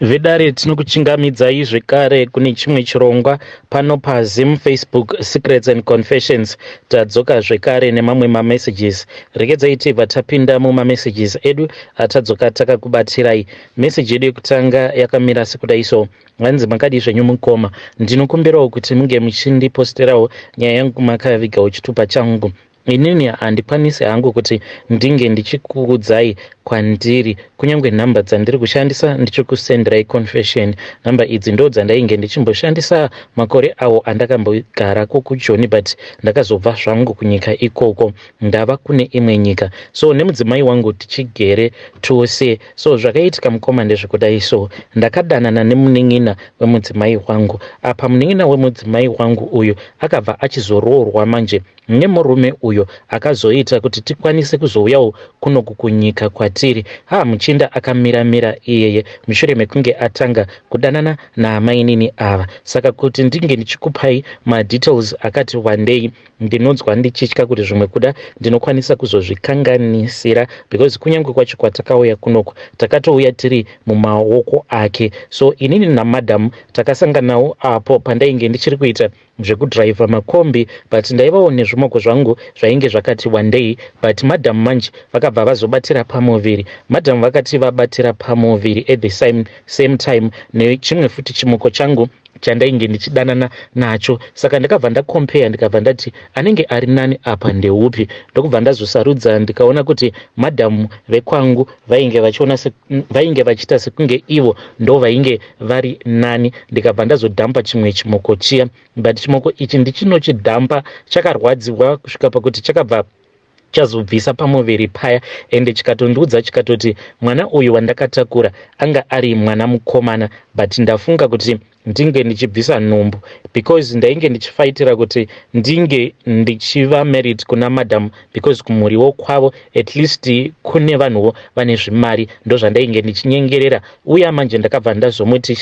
Vedare tinokuchingamidzai zvekare kune chimwe chirongwa pano paZim Facebook Secrets and Confessions. Tadzoka zvekare nemamwe mamessages. Regedzai tibva tapinda mumamessages edu atadzoka takakubatsirai. Message yedu yekutanga yakamira sekudai so. Vanzi makadi zvenyu mukoma. Ndinokumbirawo kuti munge muchindiposterawo nyaya yangu makavigawo chitupa changu. Inini handikwanisi hangu kuti ndinge ndichikuudzai kwandiri kunyange nhamba dzandiri kushandisa ndichikusenderai confession. Nhamba idzi ndo dzandainge ndichimboshandisa makore awo andakambogarako kuJoni, but ndakazobva zvangu kunyika ikoko ndava kune imwe nyika. So nemudzimai wangu tichigere tose. So zvakaitika mukoma ndezvekudai so ndakadanana nemunin'ina wemudzimai wangu. Apa munin'ina wemudzimai wangu uyu akabva achizoroorwa manje nemurume uyo akazoita kuti tikwanise kuzouyawo kuno kunyika kwatiri. Muchinda akamira iyeye mushure mekunge atanga kudanana naamainini ava. Saka kuti ndinge ndichikupai madetails akati wandei ndinonzwa ndichitya kuti zvimwe kuda ndinokwanisa kuzozvikanganisira, because kunyange kwacho kwatakauya kunoko takatouya tiri mumaoko ake. So inini namadhamu takasanganawo apo pandainge ndichiri kuita zvekudhiraivha makombi, but ndaivawo nezvimoko zvangu zvainge zvakati wandei, but madhamu manje vakabva vazobatira pamuviri. Madhamu vakati vabatira pamuviri at the same time nechimwe futi chimoko changu chandainge ndichidanana nacho. Saka ndakabva ndakompea ndikabva ndati anenge ari nani apa ndeupi. Ndokubva ndazosarudza ndikaona kuti madhamu vekwangu vainge vachiita sekunge ivo ndo vainge vari nani. Ndikabva ndazodhampa chimwe chimoko chiya, but chimoko ichi ndichinochidhampa chakarwadziwa kusvika pakuti chakabva chazobvisa pamuviri paya, ende chikatondiudza chikatoti mwana uyu wandakatakura anga ari mwana mukomana, but ndafunga kuti ndinge ndichibvisa nhumbu because ndainge ndichifaitira kuti ndinge ndichiva married kuna madhamu, because kumuriwo kwavo at least kune vanhuwo vane zvimari. Ndo zvandainge ndichinyengerera, uye manje ndakabva ndazomuti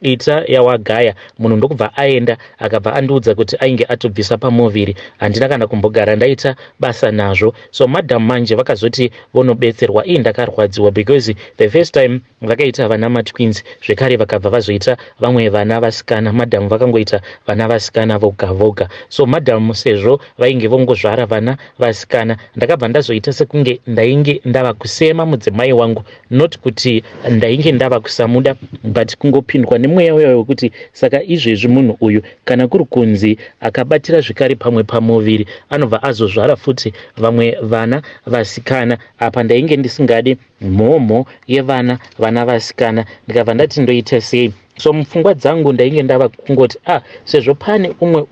ita yawagaya. Munhu ndokubva aenda akabva andiudza kuti ainge atobvisa pamuviri. Handina kana kumbogara ndaita basa nazvo. So madhamu manje vakazoti vonobetserwa. Ndakarwadziwa because the first time vakaita vana matwins, zvekare vakabva vazoita vamwe vana vasikana. Madhamu vakangoita vana vasikana voga. So madhamu sezvo vainge vongozvara vana vasikana, ndakabva ndazoita sekunge ndainge ndava kusema mudzimai wangu, not kuti ndainge ndava kusamuda, but kungopindwa mweya wekuti saka izvezvi munhu uyu kana kuri kunzi akabatira zvikari pamwe pamuviri anobva azozvara futi vamwe vana vasikana. Apa ndainge ndisingadi mhomho yevana vasikana. Ndikabva ndati ndoita sei? So mupfungwa dzangu ndainge ndava kungoti sezvo pane umwe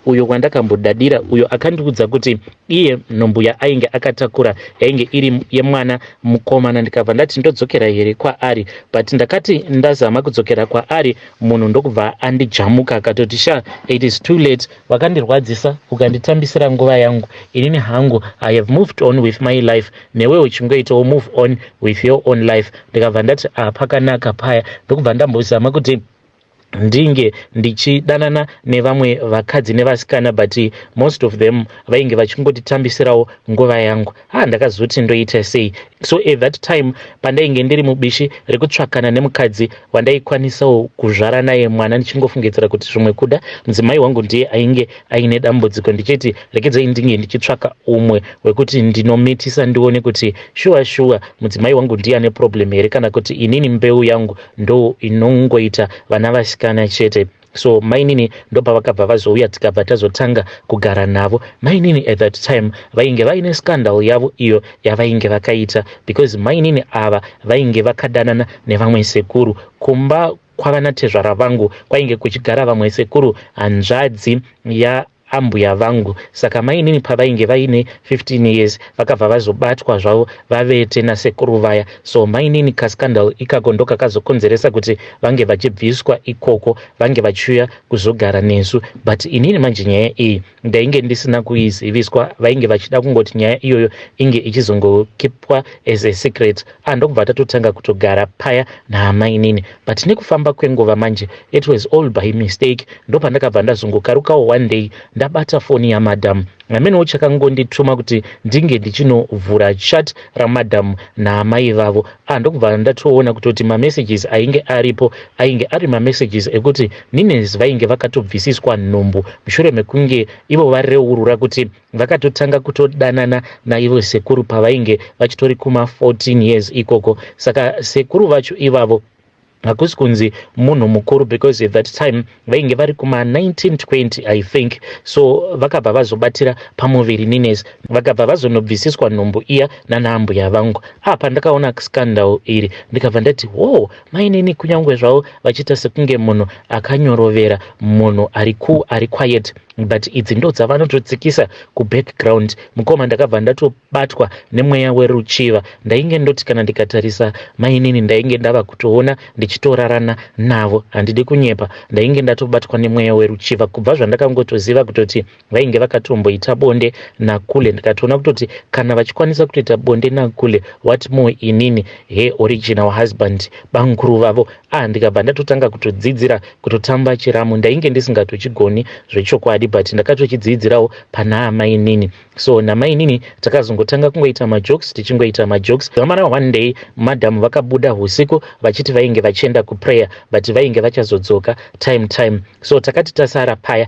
uyo wandakambodadira uyo akandiudza kuti iye nhumbu ainge akatakura yainge iri yemwana mukomana. Ndikabva ndati ndodzokera here kwaari, but ndakati ndazama kudzokera kwaari munhu ndokubva andijamuka akatoti it is too late, wakandirwadzisa ukanditambisira nguva yangu. Inini hangu I have moved on with my life, newe uchingoitawo move on with your own life. Ndikabva ndati pakanaka paya. Ndokubva ndambozama kuti ndinge ndichidanana nevamwe vakadzi nevasikana, but most of them vainge vachingotitambisirawo nguva yangu. Ndakazoti ndoita sei? So at that time pandainge ndiri mubishi rekutsvakana nemukadzi wandaikwanisawo kuzvara naye mwana, ndichingofungidzira kuti zvimwe kuda mudzimai wangu ndiye ainge aine dambudziko. Ndichiti regedzai ndinge ndichitsvaka umwe wekuti ndinomitisa ndione kuti shuwa mudzimai wangu ndiye ane problem here, kana kuti inini mbeu yangu ndo inongoita vana vasikana chete. So mainini ndopa vakabva vazouya tikabva tazotanga kugara navo. Mainini at that time vainge vaine scandal yavo iyo yavainge vakaita, because mainini ava vainge vakadanana nevamwe sekuru. Kumba kwavana tezvara vangu kwainge kuchigara vamwe sekuru hanzvadzi ambuya vangu. Saka mainini pavainge vaine 15 years vakabva vazobatwa zvavo vavete nasekuru vaya. So mainini kaskandal ikako ndo kakazokonzeresa kuti vange vachibviswa ikoko, vange vachiuya kuzogara nesu. But inini manje nyaya iyi ndainge ndisina kuiziviswa, vainge vachida kungoti nyaya iyoyo inge ichizongokipwa as a secret. Ndokubva tatotanga kutogara paya naamainini, but nekufamba kwenguva manje it was all by mistake. Ndo pandakabva ndazongokarukawo one day ndabata foni yamadhamu amenewo chakangondituma kuti ndinge ndichinovhura chat ramadhamu naamai vavo. Ndokubva ndatoona kutoti mamessages ainge aripo ainge ari mamessages ekuti Ninez vainge vakatobvisiswa nhumbu mushure mekunge ivo vareurura kuti vakatotanga kutodanana naivo sekuru pavainge vachitori kuma 14 years ikoko. Saka sekuru vacho ivavo hakusi kunzi munhu mukuru because at that time vainge vari kuma 1920 I think. So vakabva vazobatira pamuviri Ninez vakabva vazonobvisiswa nhumbu iya nanambuya vangu. Pandakaona scandal iri ndikabva ndati mainini kunyangwe zvavo vachiita sekunge munhu akanyorovera, munhu ari quiet, but idzi ndo dzavanototsikisa kubackground. Mukoma ndakabva ndatobatwa nemweya weruchiva. Ndainge ndoti kana ndikatarisa mainini ndainge ndava kutoona ndichitorarana navo, handidi kunyepa. Ndainge ndatobatwa nemweya weruchiva kubva zvandakangotoziva kutoti vainge vakatomboita bonde nakule. Ndikatoona kutoti kana vachikwanisa kutoita bonde nakule, what more inini original husband banguru vavo. Ndikabva ndatotanga kutodzidzira kutotamba chiramu. Ndainge ndisingatochigoni zvechokwadi, but ndakatochidzidzirawo pana amainini. So namainini takazongotanga kungoita majokes, tichingoita majokes. Zamara one day madhamu vakabuda usiku vachiti vainge vachienda kuprayer, but vainge vachazodzoka time. So takati tasara paya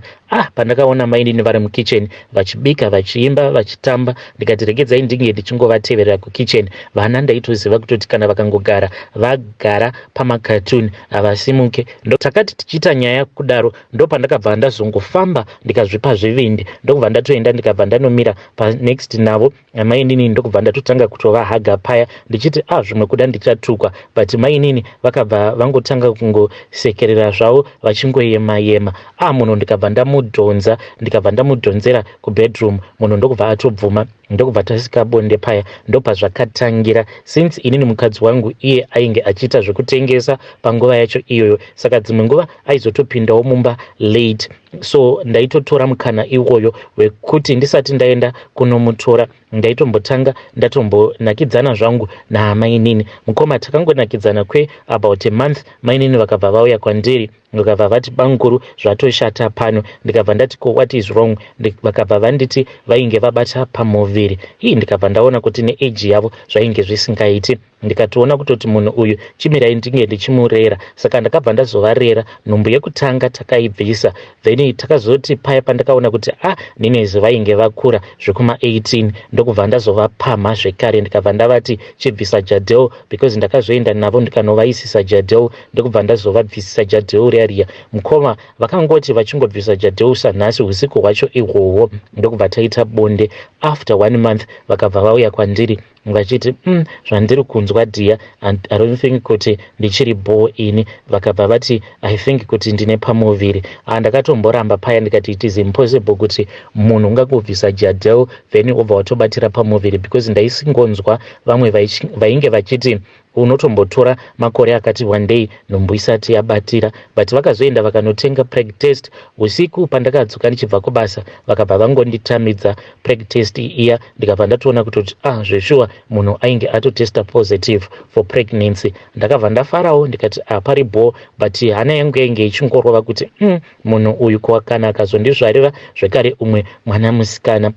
pandakaona mainini vari mukitchen vachibika, vachiimba, vachitamba, ndikati regedzai ndinge ndichingovateverera kukitchen. Vana ndaitoziva kutoti kana vakangogara vagara pamakatuni havasimuke. Takati tichiita nyaya kudaro ndopandakabva ndazongofamba ndikazvipa zvivindi. Ndokubva ndatoenda ndikabva ndanomira panext navo mainini. Ndokubva ndatotanga kutovahaga paya ndichiti zvimwe kuda ndichatukwa, but mainini vakabva vangotanga kungosekerera zvavo vachingoyema. Munhu ndikabva ndamudhonza, ndikabva ndamudhonzera kubedroom. Munhu ndokubva atobvuma. Ndokubva tasika bonde paya. Ndopa zvakatangira since inini mukadzi wangu iye ainge achiita zvekutengesa panguva yacho iyoyo. Saka dzimwe nguva aizotopindawo mumba late. So ndaitotora mukana iwoyo wekuti ndisati ndaenda kunomutora ndaitombotanga ndatombonakidzana zvangu naamainini. Mukoma takangonakidzana about a month, mainini vakabva vauya kwandiri vakabva vati banguru zvatoshata pano. Ndikabva ndati what is wrong? Vakabva vanditi vainge vabata pamuviri. Ndikabva ndaona kuti neage yavo zvainge zvisingaiti. Ndikatoona kutoti munhu uyu chimirai ndinge ndichimurera. Saka ndakabva ndazovarera. Nhumbu yekutanga takaibvisa, then takazoti paya pandakaona kuti Ninez vainge vakura zvekuma 18, ndokubva ndazovapamha zvekare. Ndikabva ndavati chibvisa Jadel because ndakazoenda navo ndikanovaisisa Jadel. Ndokubva ndazovabvisisa Jadel riya. Mukoma vakangoti vachingobvisa Jadel sanhasi usiku hwacho ihwohwo. Ndokubva taita bonde. After 1 month vakabva vauya kwandiri vachiti zvandiri kunzwa dia, and I don't think kuti ndichiri bore ini. Vakabva vati I think kuti ndine pamuviri. Ndakatomboramba paya ndikati it is impossible kuti munhu ungakubvisa Jadel then obva watobatira pamuviri, because ndaisingonzwa vamwe vainge vachiti unotombotora makore akati one day nhumbu isati yabatira. But vakazoenda vakanotenga preg test usiku pandakadzoka ndichibva kubasa. Vakabva vangonditamidza preg test iya. Ndikabva ndatoona kutoti zveshuwa munhu ainge atotesta positive for pregnancy. Ndakabva ndafarawo ndikati pari bore, but hana yangu yainge ichingorova kuti munhu uyu kana akazondizvarira zvekare umwe mwana musikana.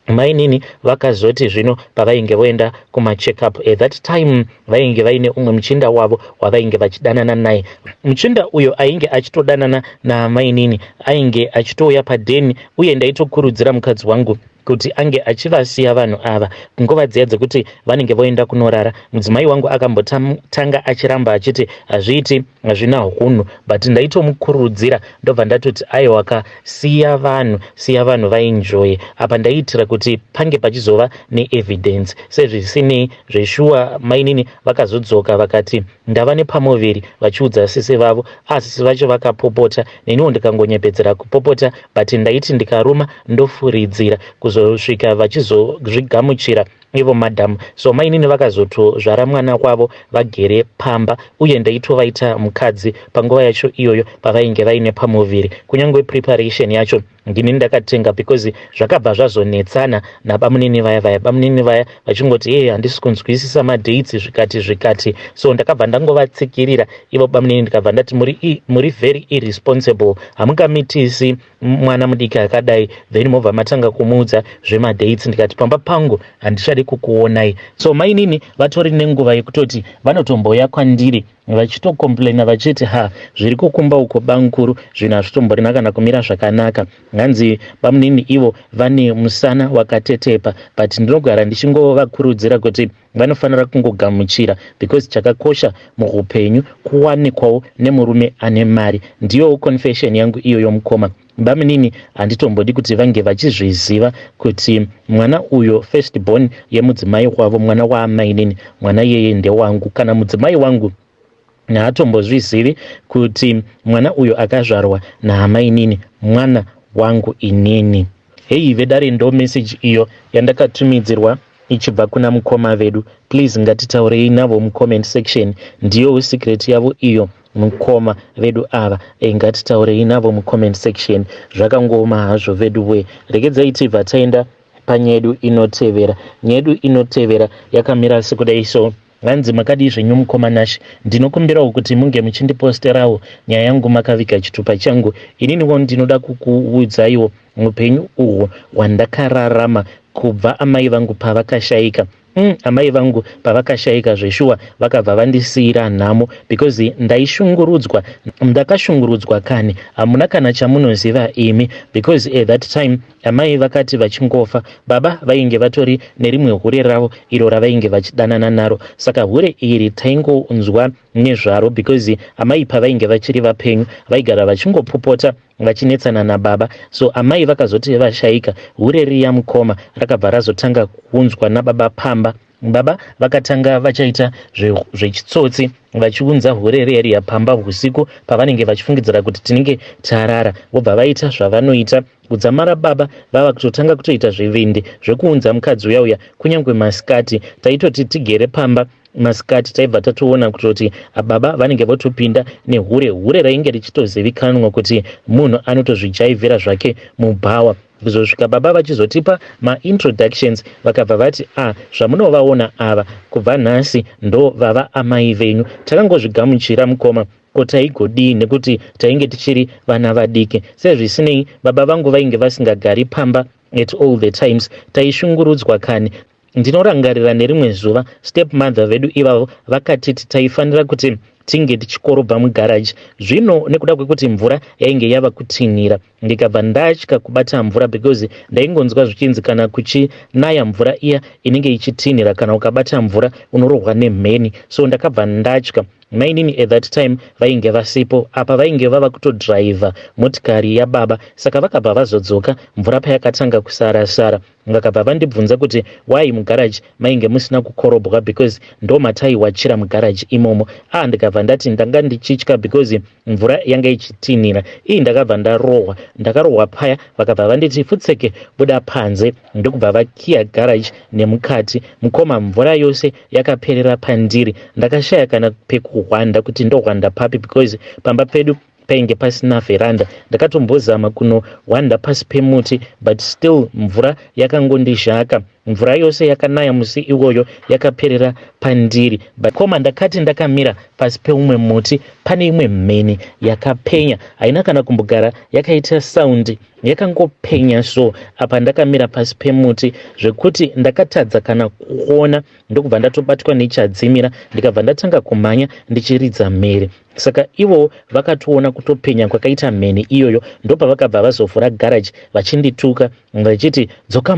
Mainini vakazoti zvino pavainge voenda kumacheckup at that time vainge vaine umwe muchinda wavo wavainge vachidanana naye. Muchinda uyo ainge achitodanana namainini ainge achitouya padheni, uye ndaitokurudzira mukadzi wangu kuti ange achivasiya vanhu ava nguva dziya dzekuti vanenge voenda kunorara. Mudzimai wangu akambotanga achiramba achiti hazviiti, hazvina hunhu, but ndaitomukurudzira. Ndobva ndatoti aiwa siya vanhu vaenjoy. Apa ndaiitira kuti pange pachizova neevidence. Sezvisinei zveshuwa mainini vakazodzoka vakati ndava nepamuviri vachiudza sese vavo. Sese vacho vakapopota, neniwo ndikangonyepedzera kupopota, but ndaiti ndikaruma ndofuridzira kuzosvika vachizozvigamuchira ivo madam. So mainini vakazotozvara mwana kwavo vagere pamba, uye ndaitovaita mukadzi panguva yacho iyoyo pavainge vaine pamuviri. Kunyange preparation yacho ndini ndakatenga because zvakabva zvazonetsana nabamunini vaya bamunini vaya vachingoti handisi kunzwisisa madates zvikati. So ndakabva ndangovatsikirira ivo bamunini, ndikabva ndati muri very irresponsible, hamungamitisi mwana mudiki akadai then mobva matanga kumuudza zvemadates. Ndikati pamba pangu handichadi kukuonai. So mainini vatori nenguva yekutoti vanotomboya kwandiri vachitokomplaina vachiti zviri kukumba uko bankuru zvinhu hazvitomborina kana kumira zvakanaka. Hanzi bamunini ivo vane musana wakatetepa, but ndinogara ndichingovakurudzira kuti vanofanira kungogamuchira because chakakosha muupenyu kuwanikwawo nemurume ane mari. Ndiyo confession yangu iyo yomukoma. Bamunini handitombodi kuti vange vachizviziva kuti mwana uyo first born yemudzimai wavo, mwana waamainini, mwana yeye ndewangu. Kana mudzimai wangu haatombozvizivi kuti mwana uyo akazvarwa naamainini, mwana wangu inini. Vedare ndo message iyo yandakatumidzirwa ichibva kuna mukoma vedu. Please ngatitaurei navo mucomment section, ndiyo secret yavo iyo mukoma vedu ava. Ngatitaurei navo mucomment section. Zvakangoma hazvo vedu we. Regedzai tibva taenda panyedu inotevera. Nyedu inotevera yakamira sekudai. So hanzi makadi zvenyu mukoma Nash, ndinokumbirawo kuti munge muchindiposterawo nyaya yangu makaviga chitupa changu. Ininiwo ndinoda kukuudzaiwo upenyu uhwo hwandakararama kubva amai vangu pavakashayika. Amai vangu pavakashayika zveshuwa vakabva vandisiyira nhamo because ndakashungurudzwa kani. Hamuna kana chamunoziva imi because at that time amai vakati vachingofa, baba vainge vatori nerimwe hure ravo iro ravainge vachidanana naro. Saka hure iri taingonzwa nezvaro because amai pavainge vachiri vapenyu vaigara vachingopopota vachinetsana nababa. So amai vakazoti vashayika, hure riya mukoma rakabva razotanga kunzwa nababa Pamba. Baba vakatanga vachaita zvechitsotsi vachiunza hure reri yaPamba usiku pavanenge vachifungidzira kuti tinenge tarara. Vobva vaita zvavanoita. Kudzamara baba vava kutotanga kutoita zvivindi zvekuunza mukadzi uya kunyange masikati. Taitoti tigere pamba masikati taibva tatoona kutoti baba vanenge votopinda nehure rainge richitozivikanwa kuti munhu anotozvijaivhira zvake mubhawa. Kuzosvika baba vachizotipa maintroductions vakabva vati zvamunovaona ava kubva nhasi ndo vava amai venyu. Takangozvigamuchira mukoma kotaigodii nekuti tainge tichiri vana vadiki. Sezvisinei baba vangu vainge vasingagari pamba at all the times. Taishungurudzwa kani. Ndinorangarira nerimwe zuva stepmother vedu ivavo vakatiti taifanira kuti tinge tichikorobha mugaraji. Zvino nekuda kwekuti mvura yainge yava kutinhira, ndikabva ndatya kubata mvura because ndaingonzwa zvichinzi kana kuchinaya mvura iya inenge ichitinhira, kana ukabata mvura unorohwa nemheni. So ndakabva ndatya. Mainini at that time vainge vasipo apa, vainge vava kutodhiraivha motikari yababa. Saka vakabva vazodzoka mvura payakatanga kusara. Vakabva vandibvunza kuti why mugaraji mainge musina kukorobwa because ndo mataiwachira mugaraji imomo. Ndikabva ndati ndanga ndichitya because mvura yanga ichitinhira. Ndakabva ndakarohwa paya. Vakabva vanditi futseke buda panze. Ndokubva vakiya garaji nemukati. Mukoma mvura yose yakaperera pandiri. Ndakashaya kana pekuhwanda kuti ndohwanda papi because pamba pedu painge pasina veranda. Ndakatombozama kunohwanda pasi pemuti but still mvura yakangondizhaka. Mvura yose yakanaya musi iwoyo yakaperera pandiri. Koma ndakati ndakamira pasi peumwe muti pane imwe mheni yakapenya, haina kana kumbogara yakaita saundi, yakangopenya. So apa ndakamira pasi pemuti zvekuti ndakatadza kana kuona. Ndokubva ndatobatwa nechadzimira ndikabva ndatanga kumhanya ndichiridza mhere. Saka ivo vakatoona kutopenya kwakaita mheni iyoyo, ndopavakabva vazovhura garaji vachindituka vachiti dzoka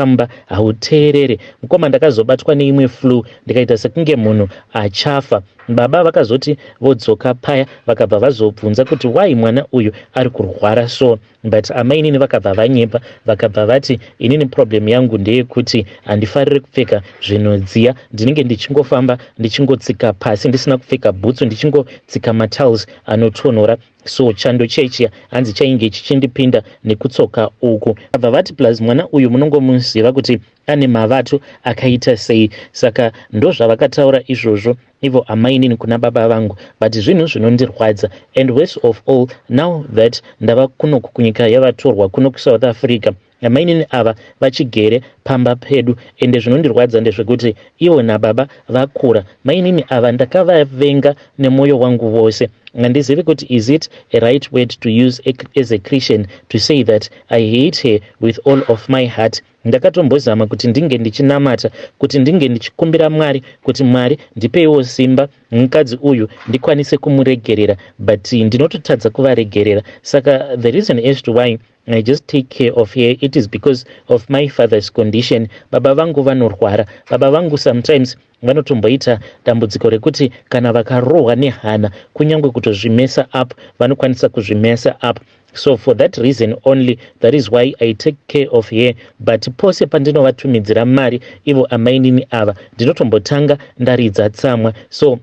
mumba hauteerere. Mukoma ndakazobatwa neimwe flu ndikaita sekunge munhu achafa. Baba vakazoti vodzoka paya vakabva vazobvunza kuti why mwana uyu ari kurwara so, but amainini vakabva vanyepa. Vakabva vati inini problem yangu ndeyekuti handifariri kupfeka zvinodziya. Ndinenge ndichingofamba ndichingotsika pasi ndisina kupfeka bhutsu, ndichingotsika matiles anotonhora. so chando chechi hanzi chainge chichindipinda nekutsoka uku. Abva vati plus mwana uyu munongomuziva kuti ane mavatu akaita sei, saka ndo zvavakataura izvozvo ivo amainini kuna baba vangu, but zvinhu zvinondirwadza. And worst of all, now that ndava kunoku kunyika yavatorwa kuno kuSouth Africa, amainini ava vachigere pamba pedu, ende zvinondirwadza ndezvekuti ivo nababa vakura. Mainini ava ndakavavenga nemwoyo wangu wose. Handizivi kuti is it a right word to use as a Christian to say that I hate her with all of my heart. Ndakatombozama kuti ndinge ndichinamata, kuti ndinge ndichikumbira Mwari kuti Mwari ndipeiwo simba mukadzi uyu ndikwanise kumuregerera, but ndinototadza kuvaregerera. Saka the reason as to why I just take care of her, it is because of my father's condition. Baba vangu vanorwara. Baba vangu sometimes vanotomboita dambudziko rekuti kana vakarohwa nehana kunyangwe kutozvimesa up vanokwanisa kuzvimesa up. So for that reason only, that is why I take care of her. But pose pandinovatumiridzira mari ivo amainini ava ndinotombotanga ndaridza tsamwa. So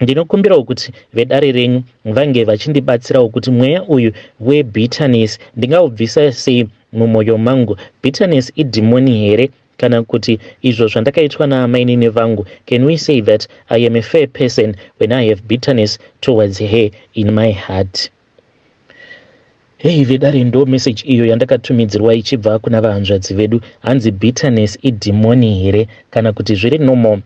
ndinokumbirawo kuti vedare renyu vange vachindibatsirawo kuti mweya uyu webitterness ndingaubvisa sei mumwoyo mangu. Bitterness idhimoni here kana kuti izvo zvandakaitwa naamainini vangu? Can we say that I am a fair person when I have bitterness towards her in my heart? Hey vedare, ndo message iyo yandakatumidzirwa ichibva kuna vahanzvadzi vedu. Hanzi bitterness idhimoni here kana kuti zviri normal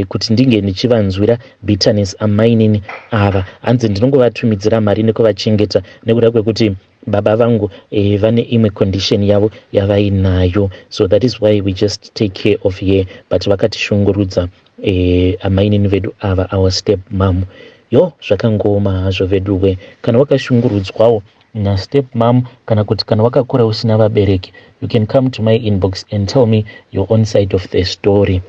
kuti ndinge ndichivanzwira bitterness amainini ava. Hanzi ndinongovatumidzira mari nekuvachengeta nekuda kwekuti baba vangu vane imwe condition yavo yavainayo. So that is why we just take care of her. But vakatishungurudza amainini vedu ava, our step mom. Yo zvakangoma hazvo veduwe, kana wakashungurudzwawo na step mom kana kuti kana wakakura usina vabereki, you can come to my inbox and tell me your own side of the story.